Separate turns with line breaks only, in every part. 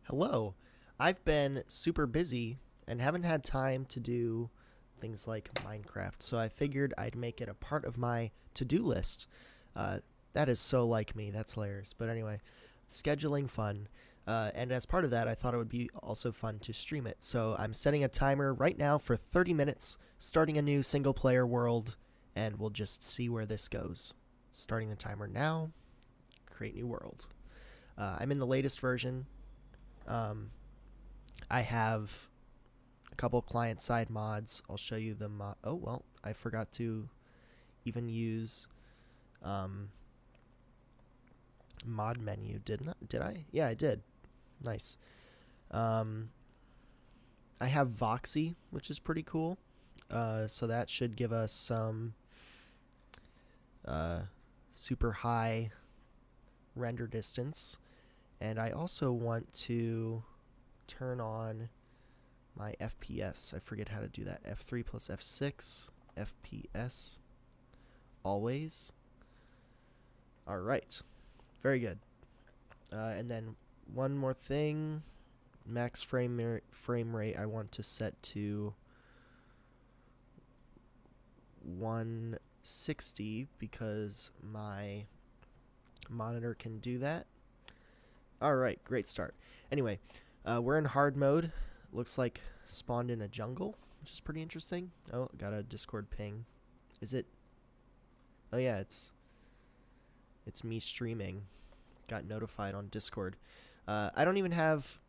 Hello. I've been super busy and haven't had time to do things like Minecraft, so I figured I'd make it a part of my to-do list. Uh, that is so like me. That's hilarious. But anyway, scheduling fun. And as part of that, I thought it would be also fun to stream it. So I'm setting a timer right now for 30 minutes, starting a new single player world, and we'll just see where this goes. Starting the timer now, create new world. I'm in the latest version. Um, I have a couple client side mods. I'll show you the mod. Oh, well, I forgot to even use um, mod menu. Did I? Yeah, I did. Nice. Um, I have Voxy, which is pretty cool. So that should give us some uh, super high render distance. And I also want to turn on my FPS. I forget how to do that. F3 plus F6, FPS, always. All right, very good. And then one more thing, max frame rate I want to set to 160 because my monitor can do that. All right, great start. Anyway, we're in hard mode. Looks like spawned in a jungle, which is pretty interesting. Oh, got a Discord ping. Is it? Oh yeah, it's me streaming. Got notified on Discord. I don't even have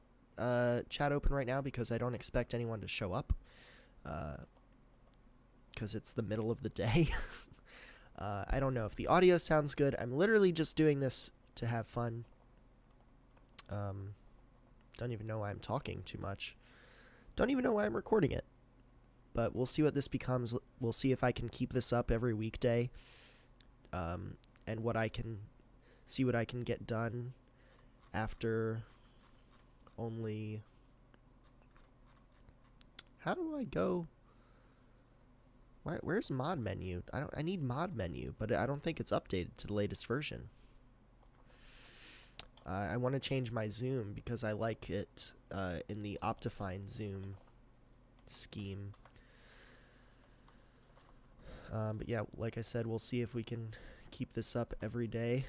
chat open right now because I don't expect anyone to show up. Because it's the middle of the day. I don't know if the audio sounds good. I'm literally just doing this to have fun. Don't even know why I'm talking too much. Don't even know why I'm recording it. But we'll see what this becomes. We'll see if I can keep this up every weekday. And what I can get done after only. How do I go? Where's mod menu? I need mod menu, but I don't think it's updated to the latest version. I want to change my zoom because I like it in the Optifine zoom scheme. But yeah, like I said, we'll see if we can keep this up every day.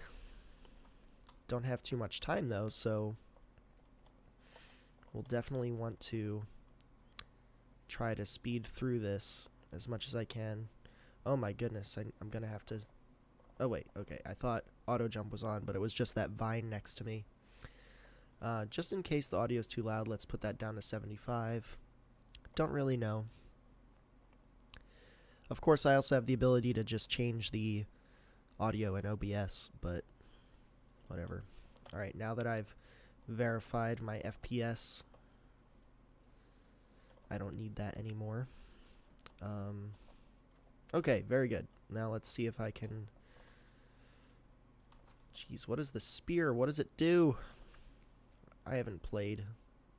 Don't have too much time though, so we'll definitely want to try to speed through this as much as I can. Oh my goodness, I'm gonna have to. Oh wait, okay, I thought auto jump was on, but it was just that vine next to me. Just in case the audio is too loud, let's put that down to 75. Don't really know. Of course, I also have the ability to just change the audio in OBS, but whatever. Alright, now that I've verified my FPS, I don't need that anymore. Okay, very good. Now let's see if I can. Jeez, what is the spear? What does it do? I haven't played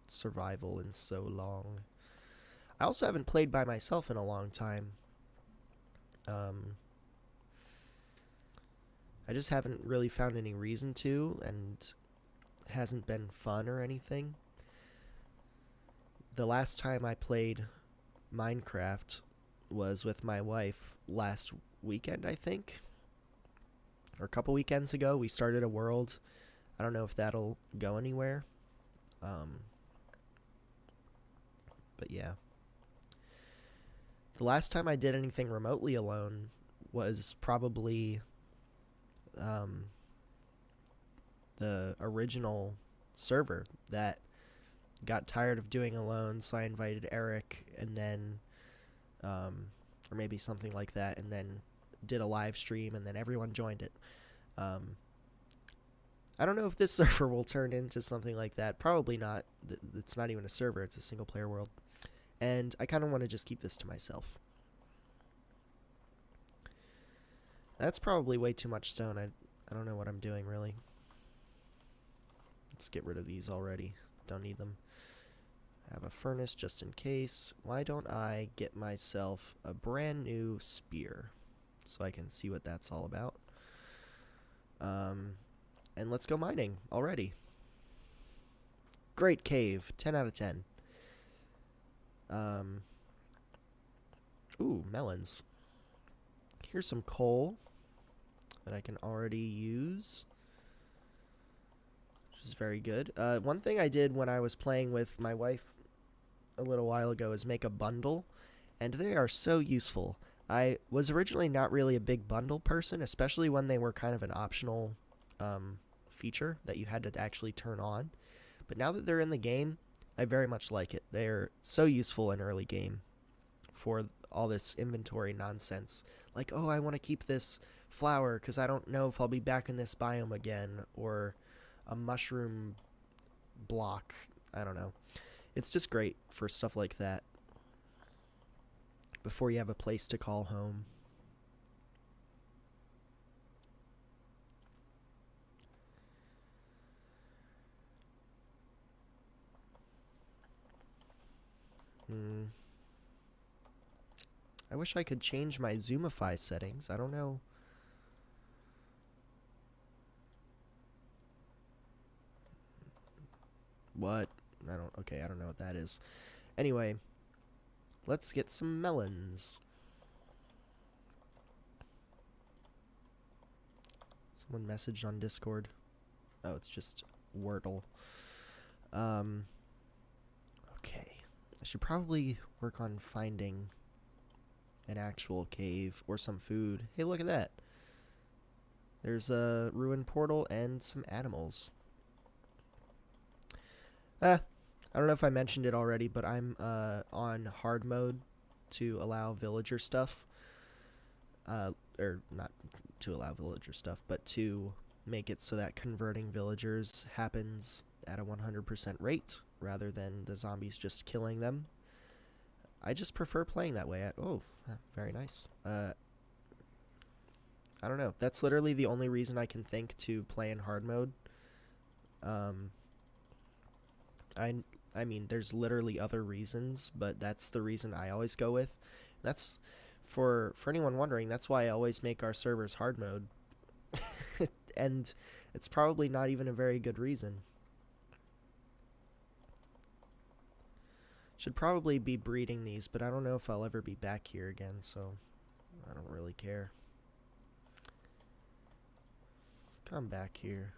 survival in so long. I also haven't played by myself in a long time. I just haven't really found any reason to, and it hasn't been fun or anything. The last time I played Minecraft was with my wife last weekend, I think. Or a couple weekends ago. We started a world. I don't know if that'll go anywhere. But yeah. The last time I did anything remotely alone was probably the original server that got tired of doing alone, so I invited Eric, and then or maybe something like that, and then did a live stream, and then everyone joined it. I don't know if this server will turn into something like that. Probably not. It's not even a server. It's a single player world. And I kind of want to just keep this to myself. That's probably way too much stone. I don't know what I'm doing, really. Let's get rid of these already. Don't need them. I have a furnace just in case. Why don't I get myself a brand new spear so I can see what that's all about? And let's go mining already. great cave. 10 out of 10. Um, ooh, melons. Here's some coal that I can already use, which is very good. One thing I did when I was playing with my wife a little while ago is make a bundle, and they are so useful. I was originally not really a big bundle person, especially when they were kind of an optional feature that you had to actually turn on. But now that they're in the game, I very much like it. They're so useful in early game for all this inventory nonsense. Like, oh, I want to keep this flower because I don't know if I'll be back in this biome again, or a mushroom block. I don't know. It's just great for stuff like that before you have a place to call home. I wish I could change my zoomify settings. I don't know. What? Okay, I don't know what that is. Anyway, let's get some melons. Someone messaged on Discord. Oh, it's just Wordle. Okay. I should probably work on finding an actual cave or some food. Hey, look at that. There's a ruined portal and some animals. I don't know if I mentioned it already, but I'm on hard mode to allow villager stuff. Or not to allow villager stuff, but to make it so that converting villagers happens at a 100% rate rather than the zombies just killing them. I just prefer playing that way. Very nice. I don't know. That's literally the only reason I can think to play in hard mode. I mean, there's literally other reasons, but that's the reason I always go with. That's for anyone wondering. That's why I always make our servers hard mode, and it's probably not even a very good reason. Should probably be breeding these, but I don't know if I'll ever be back here again, so I don't really care. Come back here.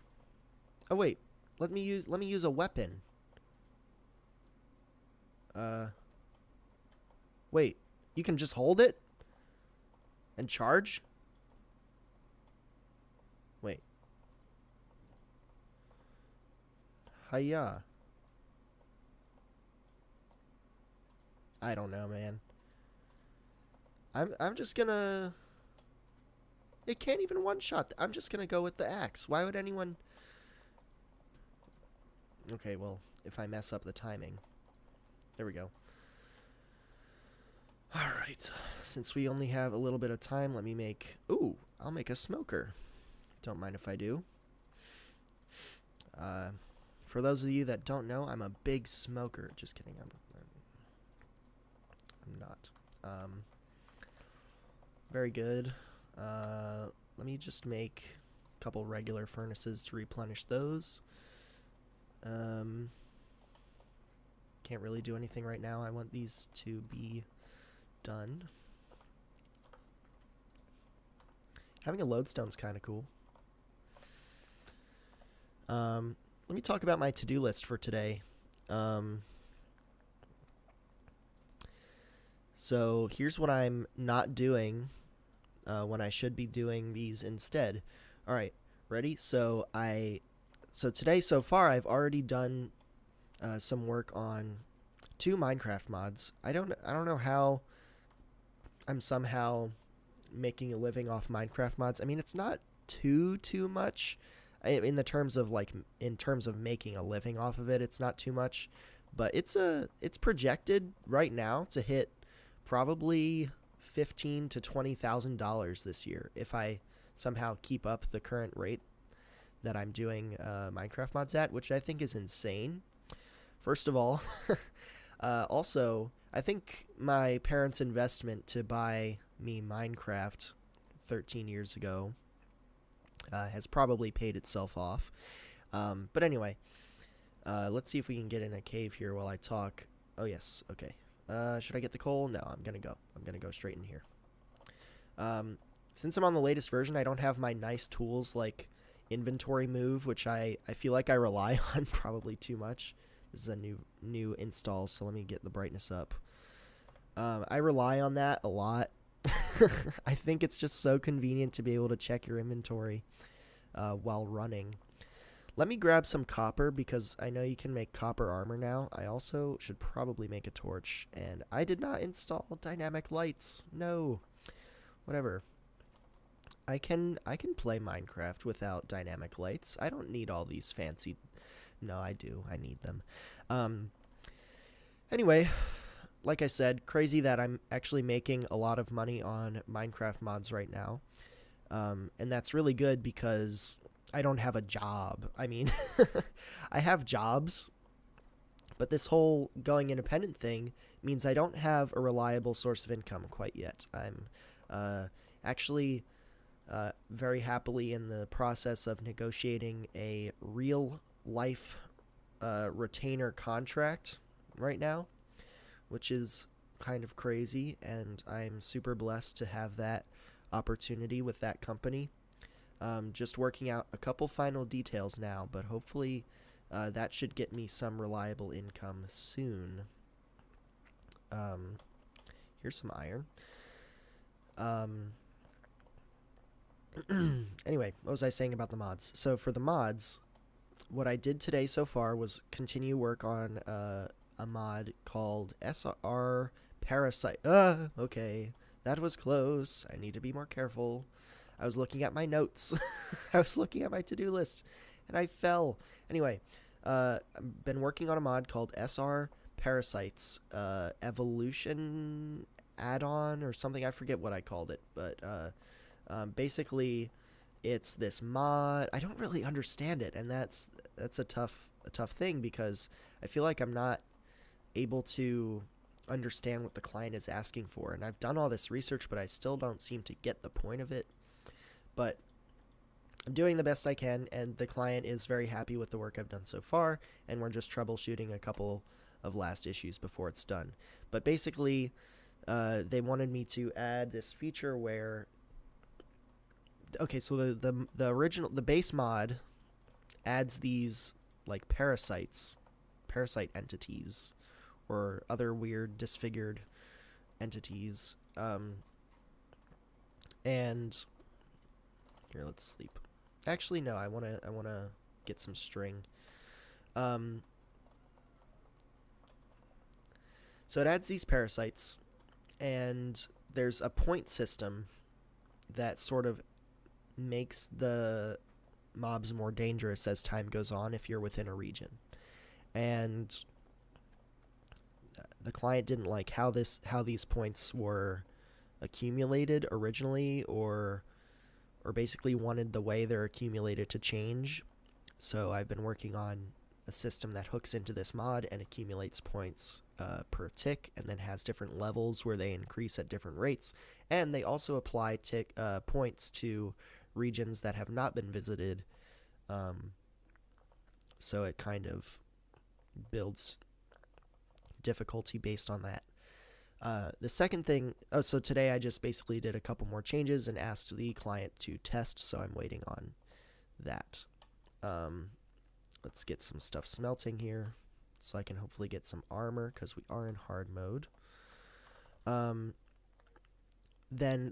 Oh wait, let me use a weapon. Wait, you can just hold it and charge? Wait. Hiya. I don't know, man. I'm just gonna... It can't even one-shot. I'm just gonna go with the axe. Why would anyone... Okay, well, if I mess up the timing. There we go. Alright. Since we only have a little bit of time, let me make... Ooh, I'll make a smoker. Don't mind if I do. For those of you that don't know, I'm a big smoker. Just kidding. I'm not. Very good. Let me just make a couple regular furnaces to replenish those. Can't really do anything right now. I want these to be done. Having a lodestone's kind of cool. Let me talk about my to-do list for today. So here's what I'm not doing when I should be doing these instead. All right, ready? So today so far I've already done some work on 2 Minecraft mods. I don't know how I'm somehow making a living off Minecraft mods. I mean, it's not too much in terms of making a living off of it. It's not too much, but it's projected right now to hit probably $15,000 to $20,000 this year if I somehow keep up the current rate that I'm doing Minecraft mods at, which I think is insane. First of all, also, I think my parents' investment to buy me Minecraft 13 years ago has probably paid itself off. But anyway, Let's see if we can get in a cave here while I talk. Oh, yes. Okay. Should I get the coal? No, I'm gonna go. I'm gonna go straight in here. Since I'm on the latest version, I don't have my nice tools like inventory move, which I feel like I rely on probably too much. This is a new install, so let me get the brightness up. I rely on that a lot. I think it's just so convenient to be able to check your inventory while running. Let me grab some copper because I know you can make copper armor now. I also should probably make a torch, and I did not install dynamic lights. No. Whatever. I can play Minecraft without dynamic lights. I don't need all these fancy... No, I do. I need them. Anyway, like I said, crazy that I'm actually making a lot of money on Minecraft mods right now. And that's really good because I don't have a job. I mean, I have jobs, but this whole going independent thing means I don't have a reliable source of income quite yet. I'm actually very happily in the process of negotiating a real life retainer contract right now, which is kind of crazy, and I'm super blessed to have that opportunity with that company. Just working out a couple final details now, but hopefully that should get me some reliable income soon. Here's some iron. Anyway, what was I saying about the mods? So for the mods, what I did today so far was continue work on a mod called SR Parasite. Okay, that was close. I need to be more careful. I was looking at my notes. I was looking at my to-do list, and I fell. Anyway, I've been working on a mod called SR Parasites Evolution Add-on or something. I forget what I called it, but basically, it's this mod. I don't really understand it, and that's a tough thing because I feel like I'm not able to understand what the client is asking for, and I've done all this research, but I still don't seem to get the point of it. But I'm doing the best I can, and the client is very happy with the work I've done so far, and we're just troubleshooting a couple of last issues before it's done. But basically, they wanted me to add this feature where... Okay, so the base mod adds these, like, parasite entities, or other weird disfigured entities, and... Here, let's sleep. Actually, no, I wanna get some string. So it adds these parasites, and there's a point system that sort of makes the mobs more dangerous as time goes on if you're within a region. And the client didn't like how these points were accumulated originally, or basically wanted the way they're accumulated to change. So I've been working on a system that hooks into this mod and accumulates points per tick, and then has different levels where they increase at different rates. And they also apply points to regions that have not been visited. So it kind of builds difficulty based on that. The second thing, so today I just basically did a couple more changes and asked the client to test, so I'm waiting on that. Let's get some stuff smelting here, so I can hopefully get some armor, because we are in hard mode. Then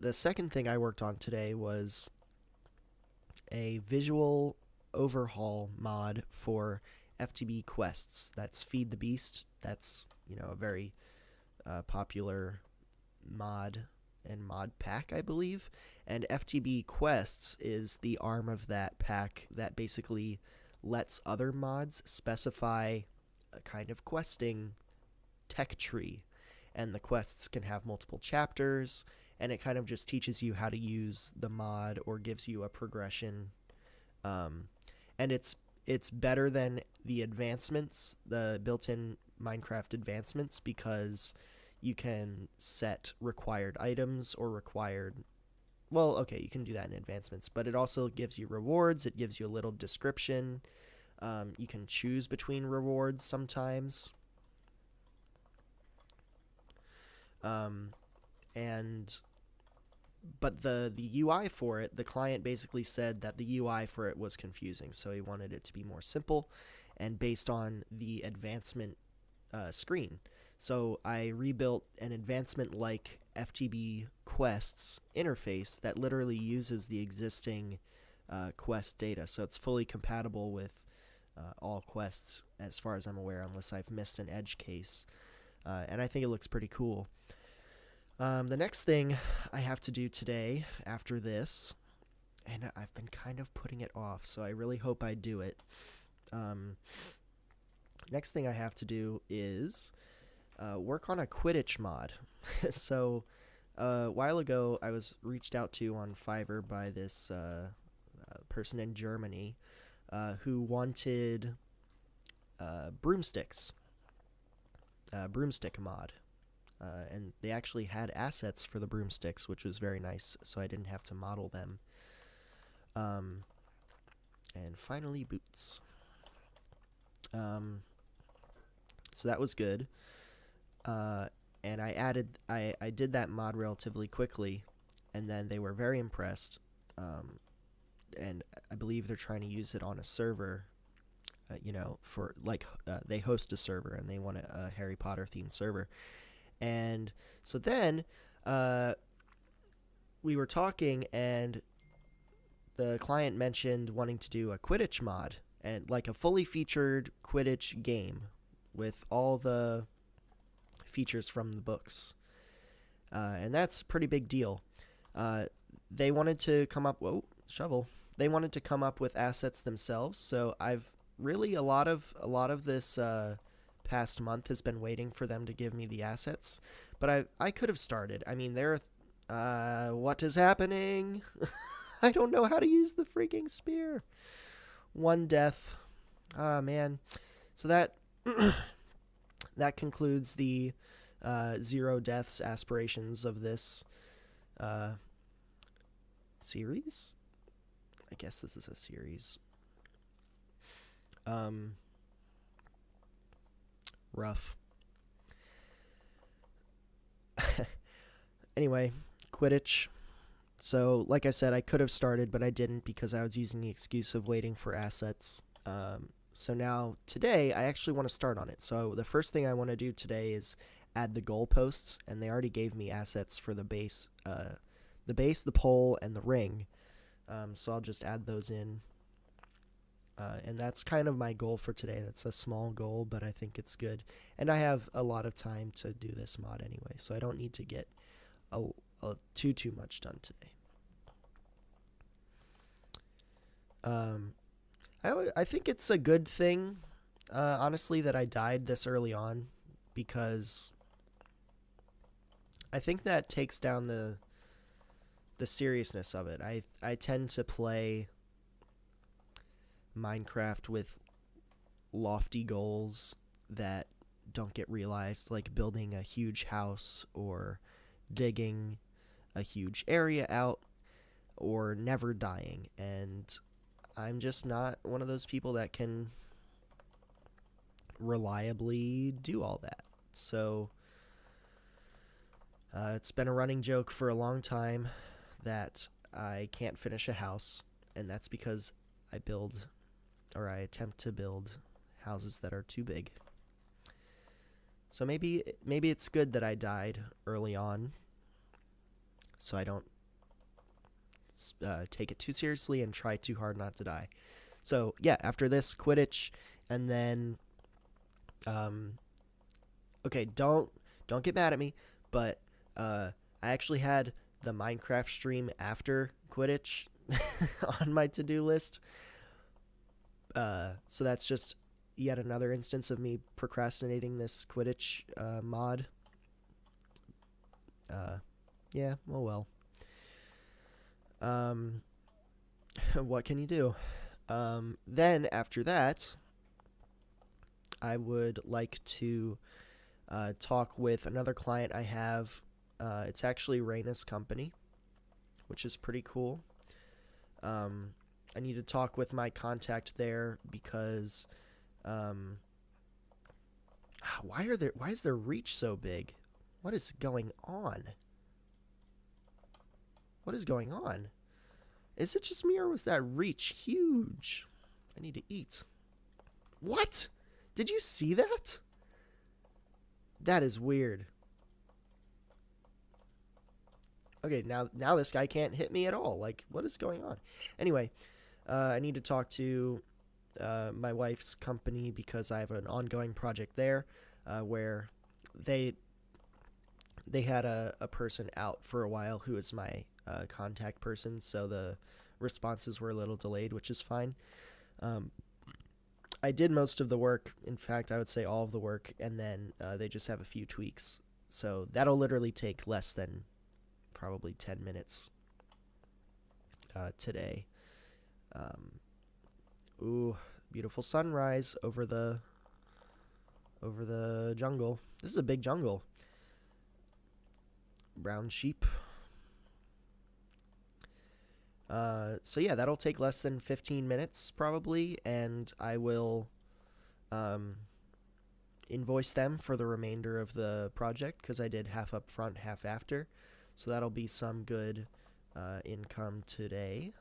the second thing I worked on today was a visual overhaul mod for FTB quests. That's Feed the Beast. That's, a very... popular mod and mod pack, I believe, and FTB Quests is the arm of that pack that basically lets other mods specify a kind of questing tech tree, and the quests can have multiple chapters, and it kind of just teaches you how to use the mod or gives you a progression, and it's better than the advancements, the built-in Minecraft advancements, because you can set required items or you can do that in advancements, but it also gives you rewards, it gives you a little description, You can choose between rewards sometimes. And but the UI for it, the client basically said that the UI for it was confusing, so he wanted it to be more simple and based on the advancement screen. So I rebuilt an advancement-like FTB quests interface that literally uses the existing quest data, so it's fully compatible with all quests as far as I'm aware, unless I've missed an edge case. And I think it looks pretty cool. The next thing I have to do today after this, and I've been kind of putting it off, so I really hope I do it. Next thing I have to do is work on a Quidditch mod. So a while ago, I was reached out to on Fiverr by this person in Germany who wanted broomsticks, broomstick mod. And they actually had assets for the broomsticks, which was very nice, so I didn't have to model them. And finally, boots. So that was good. And I did that mod relatively quickly, and then they were very impressed. And I believe they're trying to use it on a server, for they host a server and they want a Harry Potter themed server. And so then we were talking, and the client mentioned wanting to do a Quidditch mod, and like a fully featured Quidditch game with all the features from the books. And that's a pretty big deal. They wanted to come up... Whoa, shovel. They wanted to come up with assets themselves, so I've really... A lot of this... past month has been waiting for them to give me the assets, but I could have started. I mean, what is happening? I don't know how to use the freaking spear. 1 death. Ah, man. So that that concludes the 0 deaths aspirations of this series. I guess this is a series. Rough. Anyway, Quidditch. So, like I said, I could have started, but I didn't because I was using the excuse of waiting for assets. So now, today, I actually want to start on it. So the first thing I want to do today is add the goalposts, and they already gave me assets for the base, the pole, and the ring. So I'll just add those in. And that's kind of my goal for today. That's a small goal, but I think it's good. And I have a lot of time to do this mod anyway, so I don't need to get too much done today. I think it's a good thing, honestly, that I died this early on, because I think that takes down the seriousness of it. I tend to play Minecraft with lofty goals that don't get realized, like building a huge house or digging a huge area out or never dying, and I'm just not one of those people that can reliably do all that. So it's been a running joke for a long time that I can't finish a house, and that's because I attempt to build houses that are too big. So maybe it's good that I died early on, so I don't take it too seriously and try too hard not to die. So yeah, after this, Quidditch, and then okay, don't get mad at me, but I actually had the Minecraft stream after Quidditch on my to-do list. So that's just yet another instance of me procrastinating this Quidditch mod. Yeah, well. What can you do? Then after that, I would like to talk with another client I have. It's actually Raina's company, which is pretty cool. I need to talk with my contact there because why is their reach so big? What is going on? What is going on? Is it just me or was that reach huge? I need to eat. What? Did you see that? That is weird. Okay, now this guy can't hit me at all. Like, what is going on? Anyway, I need to talk to my wife's company because I have an ongoing project there where they had a person out for a while who is my contact person, so the responses were a little delayed, which is fine. I did most of the work. In fact, I would say all of the work, and then they just have a few tweaks. So that'll literally take less than probably 10 minutes today. Ooh, beautiful sunrise over the jungle. This is a big jungle. Brown sheep. So yeah, that'll take less than 15 minutes probably, and I will invoice them for the remainder of the project because I did half up front, half after. So that'll be some good income today.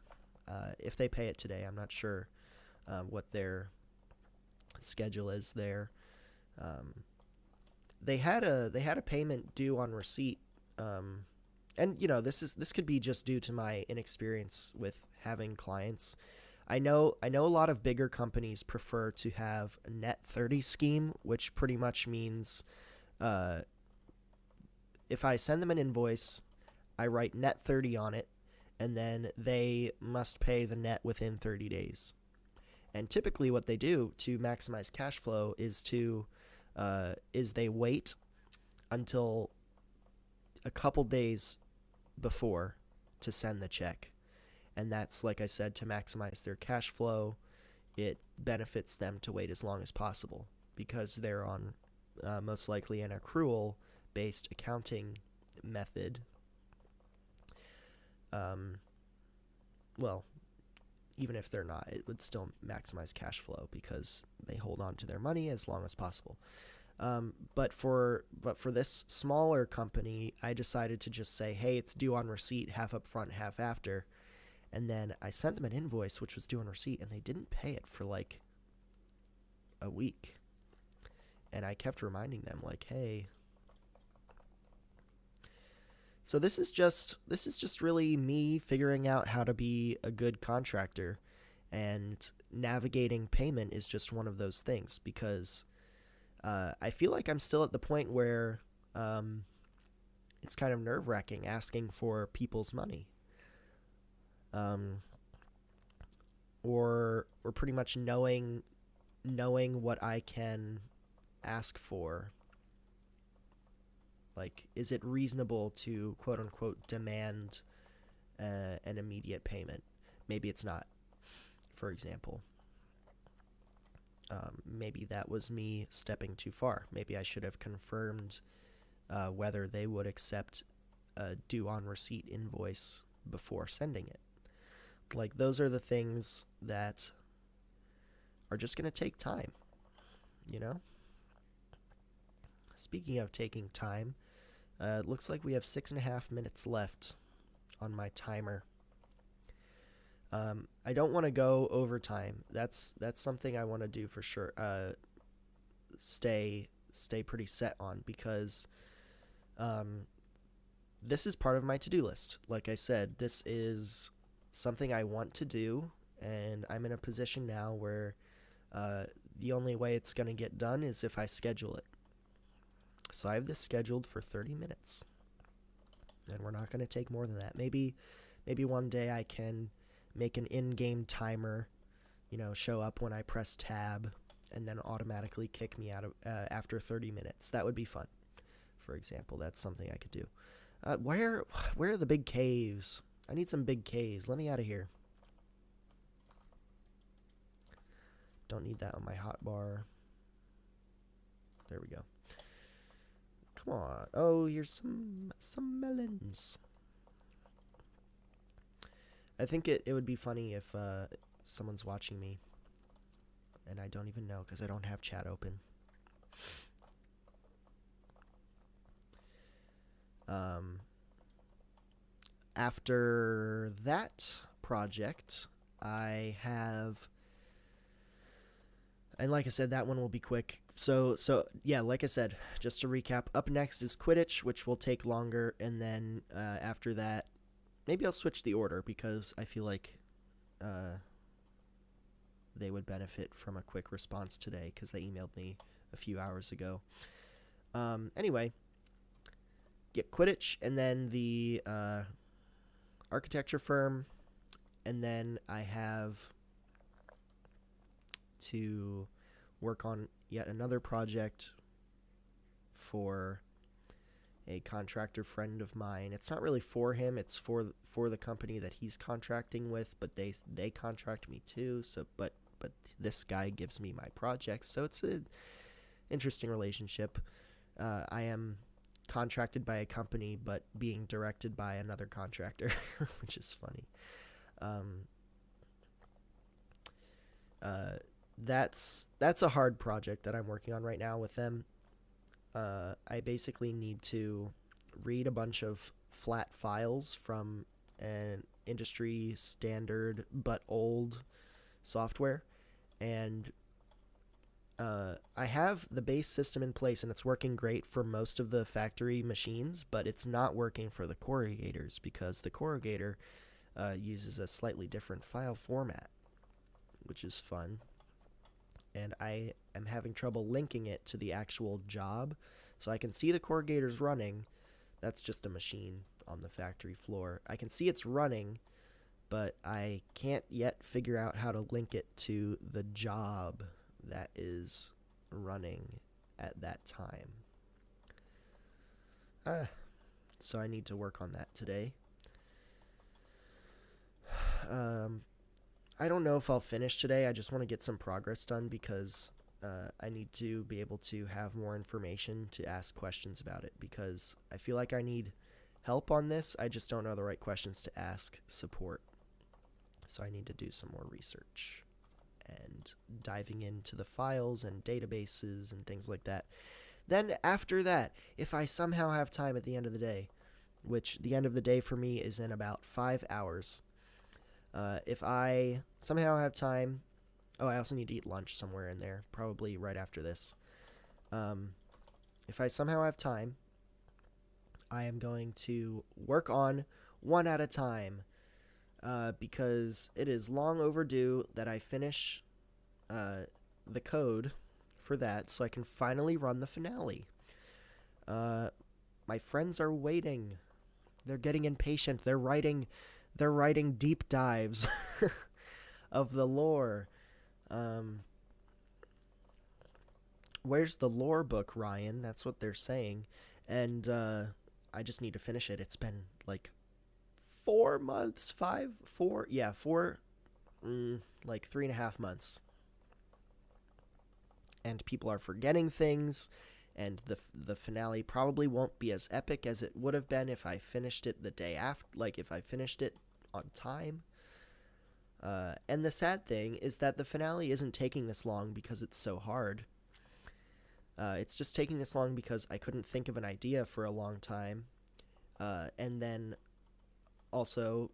If they pay it today, I'm not sure what their schedule is there. They had a payment due on receipt. And you know, this could be just due to my inexperience with having clients. I know a lot of bigger companies prefer to have a net 30 scheme, which pretty much means if I send them an invoice, I write net 30 on it, and then they must pay the net within 30 days. And typically what they do to maximize cash flow is they wait until a couple days before to send the check. And that's, like I said, to maximize their cash flow. It benefits them to wait as long as possible because they're on most likely an accrual-based accounting method. Well, even if they're not, it would still maximize cash flow because they hold on to their money as long as possible. But for this smaller company, I decided to just say, hey, it's due on receipt, half up front, half after. And then I sent them an invoice, which was due on receipt, and they didn't pay it for like a week. And I kept reminding them, like, hey. So this is just really me figuring out how to be a good contractor, and navigating payment is just one of those things because I feel like I'm still at the point where it's kind of nerve-wracking asking for people's money. Or pretty much knowing what I can ask for. Like, is it reasonable to quote-unquote demand an immediate payment? Maybe it's not, for example. Maybe that was me stepping too far. Maybe I should have confirmed whether they would accept a due on receipt invoice before sending it. Like, those are the things that are just going to take time, you know? Speaking of taking time, it looks like we have 6.5 minutes left on my timer. I don't want to go overtime. That's something I want to do for sure. Stay pretty set on because this is part of my to-do list. Like I said, this is something I want to do, and I'm in a position now where the only way it's going to get done is if I schedule it. So I have this scheduled for 30 minutes, and we're not going to take more than that. Maybe one day I can make an in-game timer, show up when I press tab, and then automatically kick me out of after 30 minutes. That would be fun. For example, that's something I could do. Where are the big caves? I need some big caves. Let me out of here. Don't need that on my hotbar. There we go. Come on. Oh, here's some melons. I think it would be funny if someone's watching me and I don't even know because I don't have chat open. After that project, I have, and like I said, that one will be quick. So yeah, like I said, just to recap, up next is Quidditch, which will take longer, and then after that, maybe I'll switch the order because I feel like they would benefit from a quick response today because they emailed me a few hours ago. Anyway, get Quidditch, and then the architecture firm, and then I have to work on yet another project for a contractor friend of mine. It's not really for him, it's for the company that he's contracting with, but they contract me too. So but this guy gives me my projects, so it's an interesting relationship. I am contracted by a company but being directed by another contractor, which is funny. That's a hard project that I'm working on right now with them. I basically need to read a bunch of flat files from an industry standard but old software, and I have the base system in place and it's working great for most of the factory machines, but it's not working for the corrugators because the corrugator uses a slightly different file format, which is fun. And I am having trouble linking it to the actual job. So I can see the corrugators running. That's just a machine on the factory floor. I can see it's running, but I can't yet figure out how to link it to the job that is running at that time. So I need to work on that today. I don't know if I'll finish today. I just want to get some progress done because I need to be able to have more information to ask questions about it because I feel like I need help on this. I just don't know the right questions to ask support. So I need to do some more research and diving into the files and databases and things like that. Then after that, if I somehow have time at the end of the day, which the end of the day for me is in about 5 hours, if I somehow have time, I also need to eat lunch somewhere in there, probably right after this. If I somehow have time, I am going to work on one at a time, because it is long overdue that I finish the code for that so I can finally run the finale. My friends are waiting. They're getting impatient. They're writing deep dives of the lore. Where's the lore book, Ryan? That's what they're saying. And I just need to finish it. It's been like 4 months, 4, like 3.5 months. And people are forgetting things, and the finale probably won't be as epic as it would have been if I finished it the day after, like if I finished it on time. And the sad thing is that the finale isn't taking this long because it's so hard. It's just taking this long because I couldn't think of an idea for a long time. And then also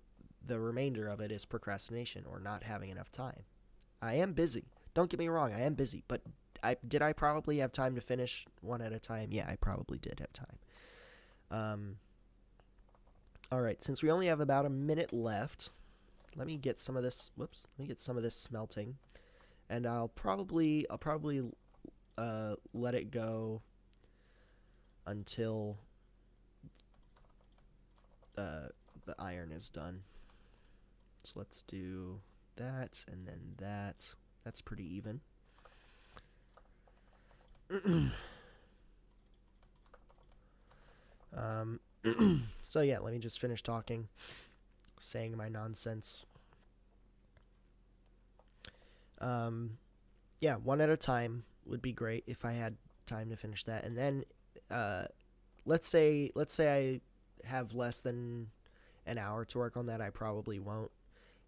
the remainder of it is procrastination or not having enough time. I am busy. Don't get me wrong, I am busy, but did I probably have time to finish one at a time? Yeah, I probably did have time. Alright, since we only have about a minute left, let me get some of this smelting. And I'll probably let it go until the iron is done. So let's do that and then that. That's pretty even. So yeah, let me just finish talking, saying my nonsense. Yeah, one at a time would be great if I had time to finish that. And then let's say I have less than an hour to work on that. I probably won't.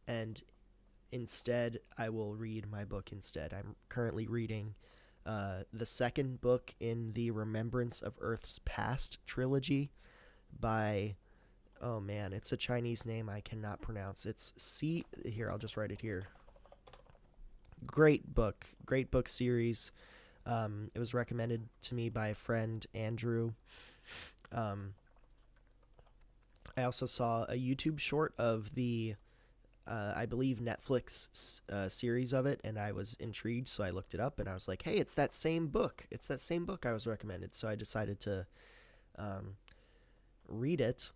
and instead I will read my book instead. I'm currently reading the second book in the Remembrance of Earth's Past trilogy by, oh man, it's a Chinese name I cannot pronounce. It's here, I'll just write it here. Great book series. It was recommended to me by a friend, Andrew. I also saw a YouTube short of the, I believe, Netflix series of it, and I was intrigued, so I looked it up, and I was like, hey, it's that same book. It's that same book I was recommended, so I decided to read it.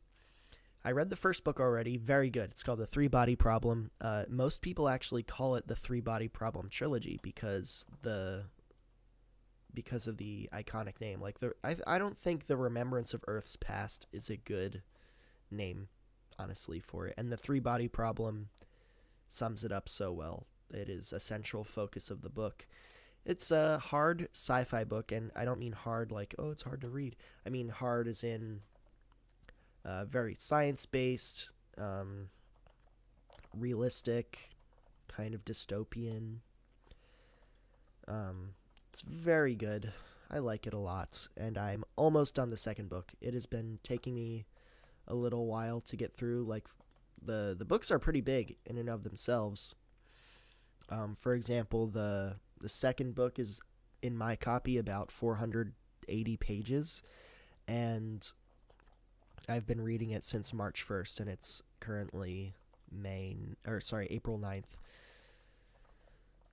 I read the first book already. Very good. It's called The Three Body Problem. Most people actually call it the Three Body Problem trilogy because of the iconic name. Like I don't think the Remembrance of Earth's Past is a good name, honestly, for it. And the Three Body Problem sums it up so well. It is a central focus of the book. It's a hard sci-fi book, and I don't mean hard like, oh, it's hard to read. I mean hard as in very science-based, realistic, kind of dystopian. It's very good. I like it a lot, and I'm almost done the second book. It has been taking me a little while to get through. Like, the books are pretty big in and of themselves. For example, the second book is, in my copy, about 480 pages, and I've been reading it since March 1st, and it's currently April 9th.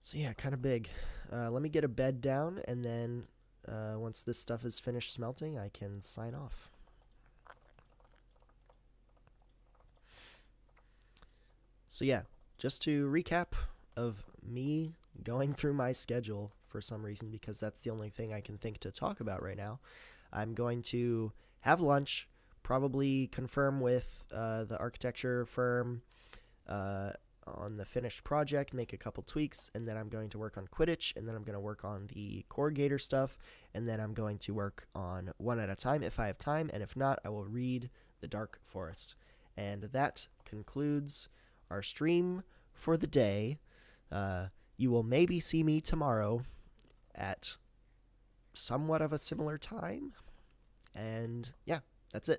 So yeah, kind of big. Let me get a bed down, and then once this stuff is finished smelting, I can sign off. So yeah, just to recap of me going through my schedule for some reason, because that's the only thing I can think to talk about right now. I'm going to have lunch, probably confirm with the architecture firm on the finished project, make a couple tweaks, and then I'm going to work on Quidditch, and then I'm going to work on the corrugator stuff, and then I'm going to work on one at a time if I have time, and if not, I will read The Dark Forest. And that concludes our stream for the day. You will maybe see me tomorrow at somewhat of a similar time, and yeah, that's it.